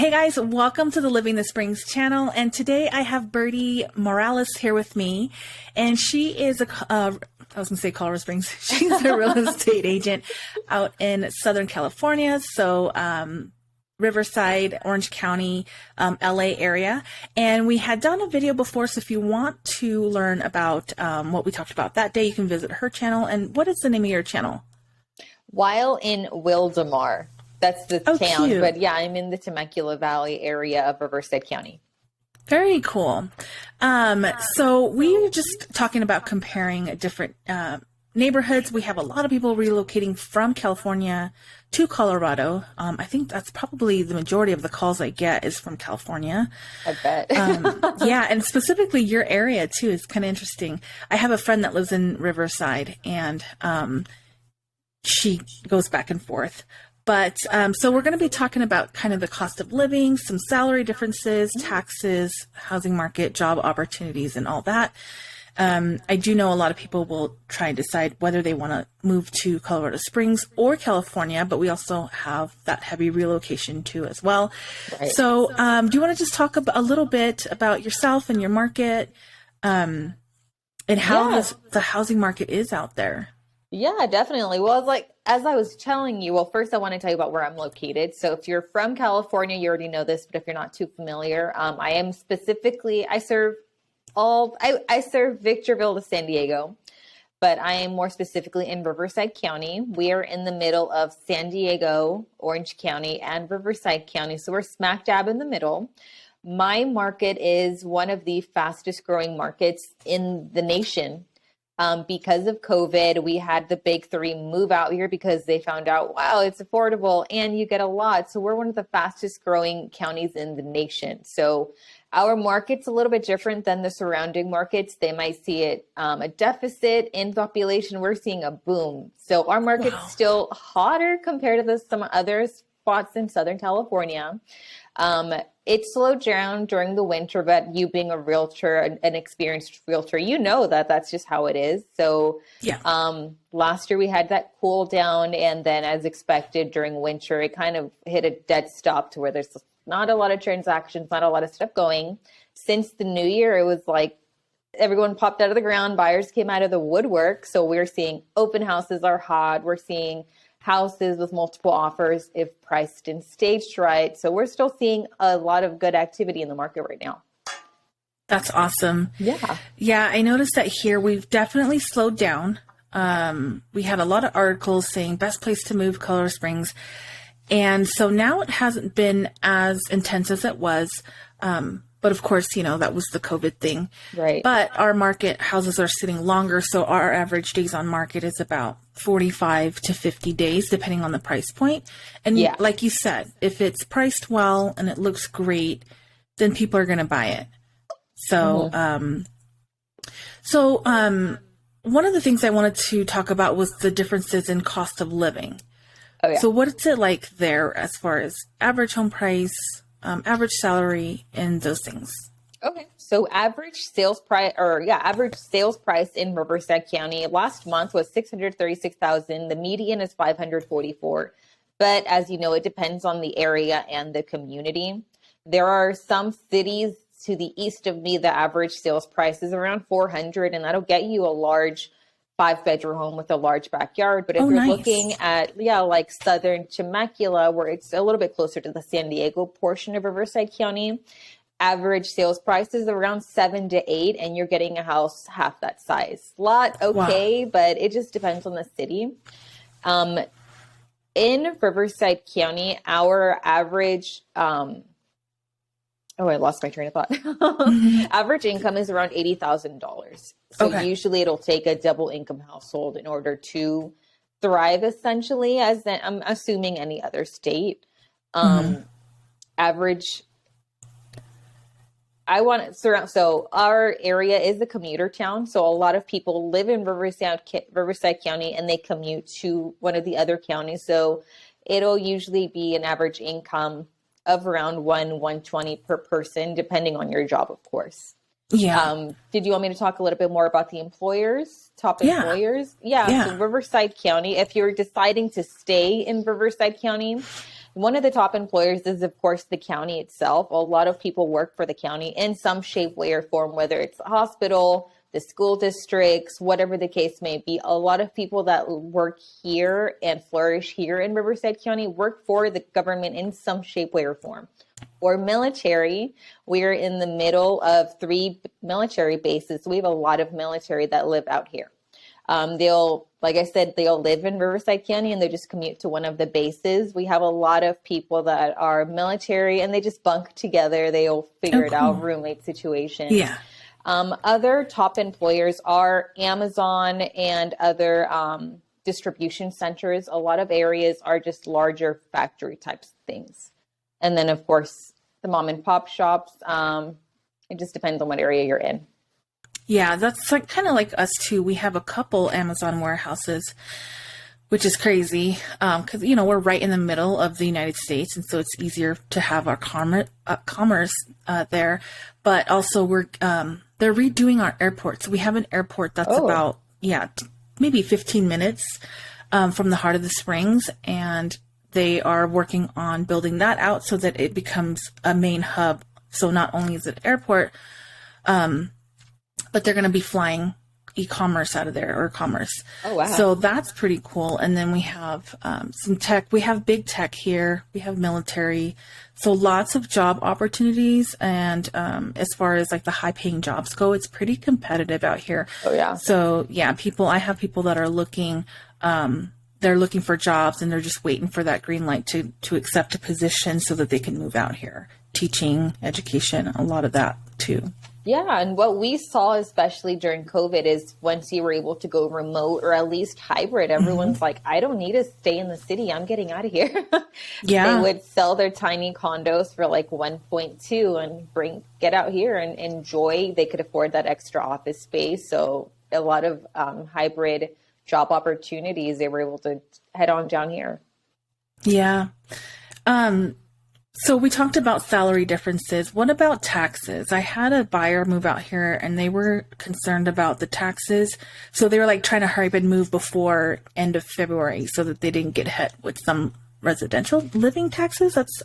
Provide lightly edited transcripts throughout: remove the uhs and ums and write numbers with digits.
Hey guys, welcome to the Living the Springs channel. And today I have Birdie Morales here with me. And she is I was going to say Colorado Springs. She's a real estate agent out in Southern California. So, Riverside, Orange County, LA area. And we had done a video before. So if you want to learn about what we talked about that day, you can visit her channel. And what is the name of your channel? While in Wildomar. That's the town. Cute. But yeah, I'm in the Temecula Valley area of Riverside County. Very cool. So we were just talking about comparing different neighborhoods. We have a lot of people relocating from California to Colorado. I think that's probably the majority of the calls I get is from California. I bet. Yeah, and specifically your area too is kind of interesting. I have a friend that lives in Riverside, and she goes back and forth. But so we're going to be talking about kind of the cost of living, some salary differences, taxes, housing market, job opportunities, and all that. I do know a lot of people will try and decide whether they want to move to Colorado Springs or California, but we also have that heavy relocation too as well. Right. So do you want to just talk a little bit about yourself and your market and how the housing market is out there? Yeah, definitely. Well, as I was telling you, well, first I want to tell you about where I'm located. So if you're from California, you already know this, but if you're not too familiar, I serve Victorville to San Diego, but I am more specifically in Riverside County. We are in the middle of San Diego, Orange County, and Riverside County. So we're smack dab in the middle. My market is one of the fastest growing markets in the nation. Because of COVID, we had the big three move out here because they found out, wow, it's affordable and you get a lot. So we're one of the fastest growing counties in the nation. So our market's a little bit different than the surrounding markets. They might see it a deficit in population. We're seeing a boom. So our market's still hotter compared to some other spots in Southern California. It slowed down during the winter, but you being a realtor, an experienced realtor, you know that's just how it is. So last year we had that cool down, and then as expected during winter, it kind of hit a dead stop to where there's not a lot of transactions, not a lot of stuff going. Since the new year, it was like everyone popped out of the ground, buyers came out of the woodwork. So we're seeing open houses are hot. We're seeing houses with multiple offers if priced and staged right. So we're still seeing a lot of good activity in the market right now. That's awesome. Yeah. Yeah, I noticed that here we've definitely slowed down. We had a lot of articles saying best place to move, Colorado Springs. And so now it hasn't been as intense as it was. But of course, that was the COVID thing. Right. But our market houses are sitting longer. So our average days on market is about 45 to 50 days, depending on the price point. And like you said, if it's priced well and it looks great, then people are going to buy it. So, one of the things I wanted to talk about was the differences in cost of living. Oh, yeah. So what's it like there as far as average home price, average salary, and those things? Okay. So average sales price in Riverside County last month was $636,000. The median is $544,000. But as you know, it depends on the area and the community. There are some cities to the east of me, the average sales price is around $400,000, and that'll get you a large 5-bedroom home with a large backyard. But if you're looking at, like Southern Temecula, where it's a little bit closer to the San Diego portion of Riverside County, average sales price is around 7 to 8, and you're getting a house half that size. But it just depends on the city. In Riverside County, our average, I lost my train of thought. Average income is around $80,000. So usually it'll take a double income household in order to thrive, essentially, I'm assuming any other state. Average, so our area is a commuter town. So a lot of people live in Riverside County and they commute to one of the other counties. So it'll usually be an average income of around $120 per person, depending on your job, of course. Yeah. Did you want me to talk a little bit more about the employers, top employers? Yeah. So Riverside County, if you're deciding to stay in Riverside County, One of the top employers is, of course, the county itself. A lot of people work for the county in some shape, way, or form, whether it's the hospital, the school districts, whatever the case may be. A lot of people that work here and flourish here in Riverside County work for the government in some shape, way, or form. Or military, we're in the middle of 3 military bases. So we have a lot of military that live out here. Like I said, they'll live in Riverside County and they just commute to one of the bases. We have a lot of people that are military and they just bunk together. They'll figure it out, roommate situation. Yeah. Other top employers are Amazon and other distribution centers. A lot of areas are just larger factory types of things. And then, of course, the mom and pop shops. It just depends on what area you're in. Yeah, that's like kind of like us too. We have a couple Amazon warehouses, which is crazy because, you know, we're right in the middle of the United States. And so it's easier to have our commerce there. But also they're redoing our airport. So we have an airport that's about, maybe 15 minutes from the heart of the Springs. And they are working on building that out so that it becomes a main hub. So not only is it an airport, but they're going to be flying e-commerce out of there, or commerce. Oh, wow. So that's pretty cool. And then we have some tech. We have big tech here. We have military. So lots of job opportunities. And as far as like the high paying jobs go, it's pretty competitive out here. Oh, yeah. So yeah, I have people that are looking, they're looking for jobs and they're just waiting for that green light to accept a position so that they can move out here. Teaching, education, a lot of that too. Yeah. And what we saw, especially during COVID, is once you were able to go remote or at least hybrid, everyone's like, I don't need to stay in the city. I'm getting out of here. Yeah. They would sell their tiny condos for like 1.2 and get out here and enjoy. They could afford that extra office space. So a lot of hybrid job opportunities, they were able to head on down here. Yeah. So we talked about salary differences. What about taxes? I had a buyer move out here and they were concerned about the taxes. So they were like trying to hurry up and move before end of February so that they didn't get hit with some residential living taxes. That's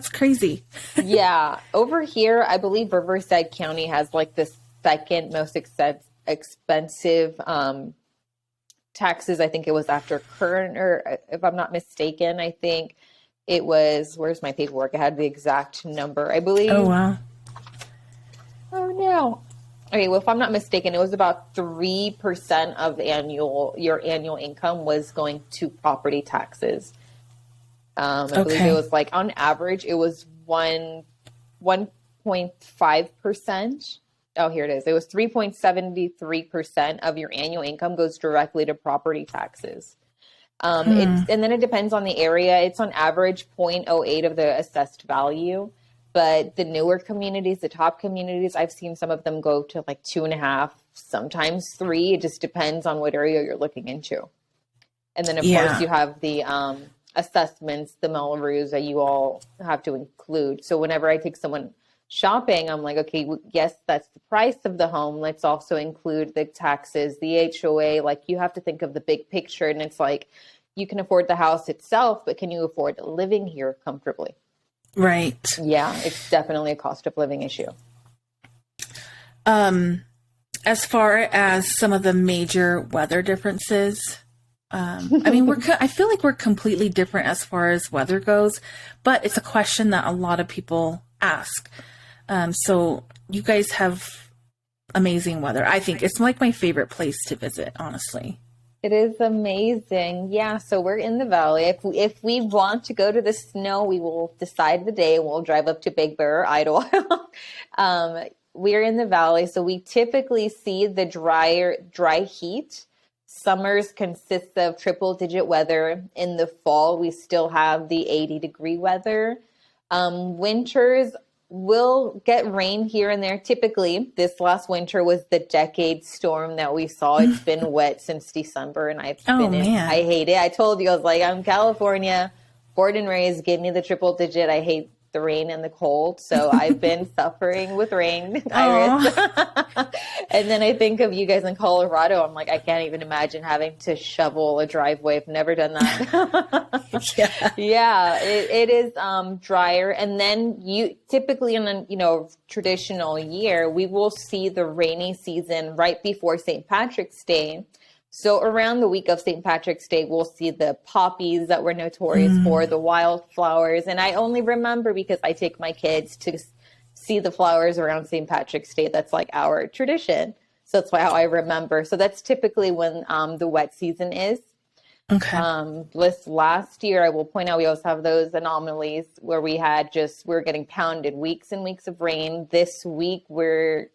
crazy. Yeah. Over here, I believe Riverside County has like the second most expensive taxes. I think it was after Kern, or if I'm not mistaken, I think it was, where's my paperwork? I had the exact number, I believe. Oh, wow. Oh, no. Okay, well, if I'm not mistaken, it was about 3% of your annual income was going to property taxes. I believe it was like, on average, it was 1.5%. Oh, here it is. It was 3.73% of your annual income goes directly to property taxes. And then it depends on the area. It's on average 0.08 of the assessed value, but the newer communities, the top communities, I've seen some of them go to like 2.5, sometimes 3. It just depends on what area you're looking into. And then of course you have the assessments, the Melrose that you all have to include. So whenever I take someone shopping, I'm like, okay, yes, that's the price of the home. Let's also include the taxes, the HOA. Like you have to think of the big picture. And it's like, you can afford the house itself, but can you afford living here comfortably? Right. Yeah, it's definitely a cost of living issue. As far as some of the major weather differences, I mean, I feel like we're completely different as far as weather goes, but it's a question that a lot of people ask. So you guys have amazing weather. I think it's like my favorite place to visit, honestly. It is amazing. Yeah. So we're in the valley. If we want to go to the snow, we will decide the day and we'll drive up to Big Bear or Idlewild. We're in the valley. So we typically see the dry heat. Summers consist of triple digit weather. In the fall, we still have the 80-degree weather. Winters will get rain here and there. Typically, this last winter was the decade storm that we saw. It's been wet since December, and I hate it. I told you, I was like, I'm California, born and raised, give me the triple digit. I hate the rain and the cold. So I've been suffering with rain, Iris. And then I think of you guys in Colorado. I'm like, I can't even imagine having to shovel a driveway. I've never done that. Yeah, it is drier. And then you typically in a traditional year, we will see the rainy season right before St. Patrick's Day. So around the week of St. Patrick's Day, we'll see the poppies that we're notorious for, the wildflowers. And I only remember because I take my kids to see the flowers around St. Patrick's Day. That's like our tradition. So that's how I remember. So that's typically when the wet season is. Okay. This last year, I will point out, we always have those anomalies where we're getting pounded weeks and weeks of rain. This week, we're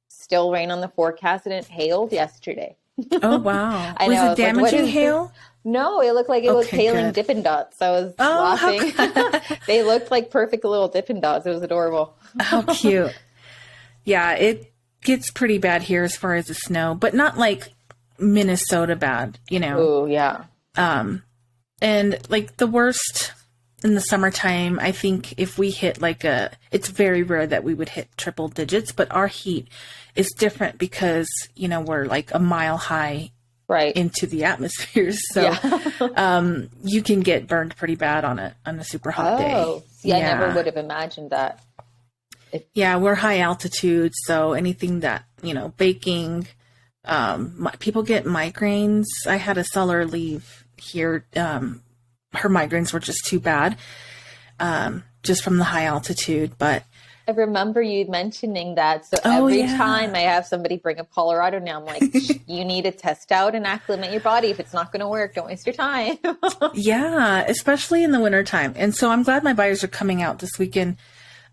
still rain on the forecast, and it hailed yesterday. Oh, wow. I was know. it damaging hail? No, it looked like it was hailing good. Dippin' Dots. I was laughing. They looked like perfect little Dippin' Dots. It was adorable. How cute. Yeah, it gets pretty bad here as far as the snow, but not like Minnesota bad, Oh, yeah. And like the worst in the summertime, I think if we hit it's very rare that we would hit triple digits, but our heat is different because, we're like a mile high into the atmosphere. So, you can get burned pretty bad on a super hot day. Yeah, I never would have imagined that. Yeah, we're high altitude. So anything that, baking, people get migraines. I had a seller leave here. Her migraines were just too bad, just from the high altitude. But I remember you mentioning that. So every time I have somebody bring up Colorado now, I'm like, you need to test out and acclimate your body. If it's not going to work, don't waste your time. Yeah, especially in the wintertime. And so I'm glad my buyers are coming out this weekend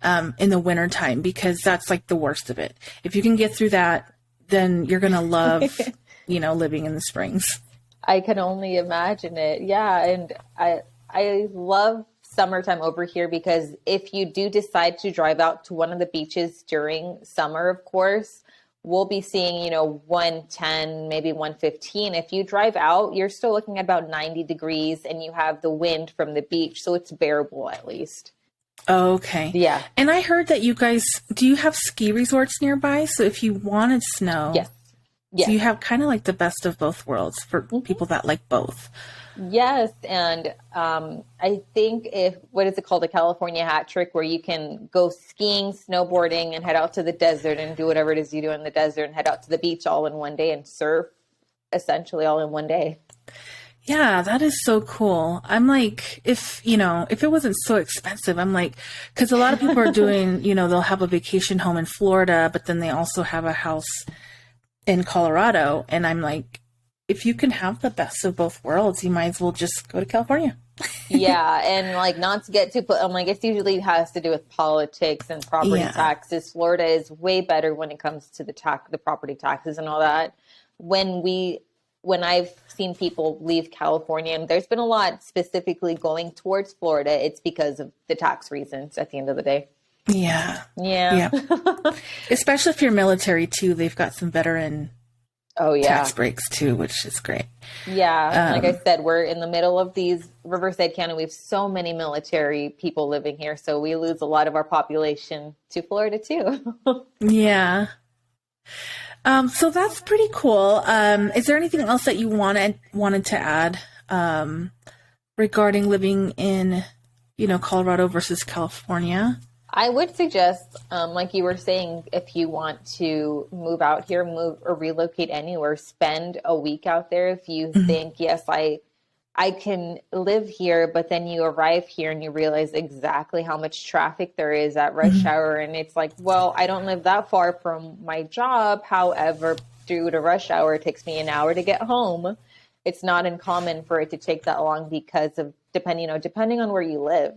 in the wintertime, because that's like the worst of it. If you can get through that, then you're going to love, living in the springs. I can only imagine it. Yeah. And I love summertime over here, because if you do decide to drive out to one of the beaches during summer, of course, we'll be seeing, 110, maybe 115. If you drive out, you're still looking at about 90 degrees and you have the wind from the beach. So it's bearable at least. Okay. Yeah. And I heard that do you have ski resorts nearby? So if you wanted snow, yes. So you have kind of like the best of both worlds for people that like both. Yes. And I think what is it called? A California hat trick, where you can go skiing, snowboarding, and head out to the desert and do whatever it is you do in the desert, and head out to the beach all in one day and surf essentially all in one day. Yeah, that is so cool. I'm like, if it wasn't so expensive, I'm like, because a lot of people are doing, they'll have a vacation home in Florida, but then they also have a house in Colorado. And I'm like, if you can have the best of both worlds, you might as well just go to California. Yeah. And like, not to get too, I'm like, it usually has to do with politics and property taxes. Florida is way better when it comes to the property taxes and all that. When I've seen people leave California, and there's been a lot specifically going towards Florida, it's because of the tax reasons at the end of the day. Yeah. Yeah. Especially if you're military too, they've got some veteran tax breaks too, which is great. Yeah. Like I said, we're in the middle of these Riverside County. We have so many military people living here, so we lose a lot of our population to Florida too. Yeah. So that's pretty cool. Is there anything else that you wanted to add regarding living in, Colorado versus California? I would suggest, like you were saying, if you want to move out here, move or relocate anywhere, spend a week out there. If you think, yes, I can live here, but then you arrive here and you realize exactly how much traffic there is at rush hour. And it's like, well, I don't live that far from my job. However, due to rush hour, it takes me an hour to get home. It's not uncommon for it to take that long because of depending on where you live.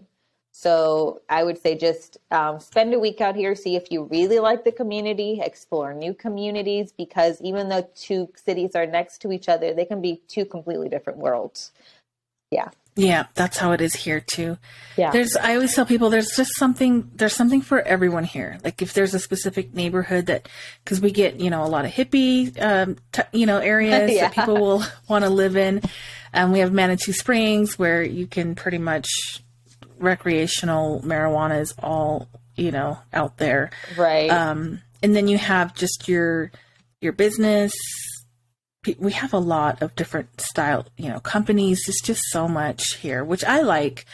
So I would say just spend a week out here, see if you really like the community, explore new communities, because even though two cities are next to each other, they can be two completely different worlds. Yeah. Yeah, that's how it is here too. Yeah. I always tell people there's something for everyone here. Like if there's a specific neighborhood because we get, a lot of hippie, areas that people will want to live in. We have Manitou Springs where you can pretty much recreational marijuana is all, out there. Right. And then you have just your business. We have a lot of different style, companies. There's just so much here, which I like,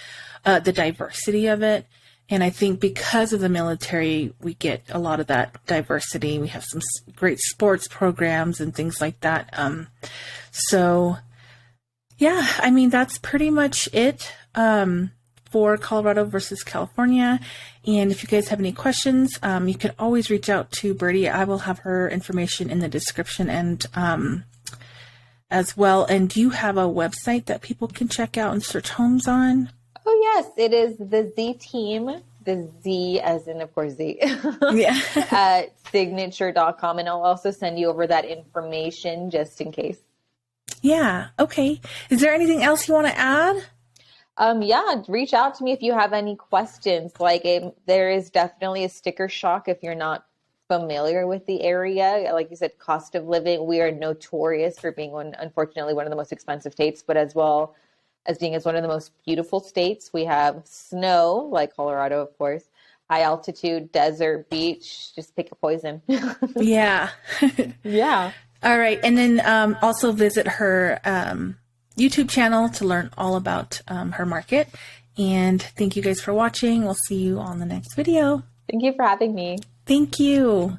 the diversity of it. And I think because of the military, we get a lot of that diversity. We have some great sports programs and things like that. So yeah, I mean, that's pretty much it, for Colorado versus California. And if you guys have any questions, you can always reach out to Birdie. I will have her information in the description and, as well. And do you have a website that people can check out and search homes on? Oh, yes. It is the Z Team, the Z as in, of course, Z, Yeah. at signature.com. And I'll also send you over that information just in case. Yeah. Okay. Is there anything else you want to add? Yeah, reach out to me if you have any questions. There is definitely a sticker shock if you're not familiar with the area. Like you said, cost of living, we are notorious for being unfortunately, one of the most expensive states, but as well as being one of the most beautiful states. We have snow, like Colorado, of course, high altitude, desert, beach, just pick a poison. Yeah. Yeah. All right. And then also visit her YouTube channel to learn all about her market. And thank you guys for watching. We'll see you on the next video. Thank you for having me. Thank you.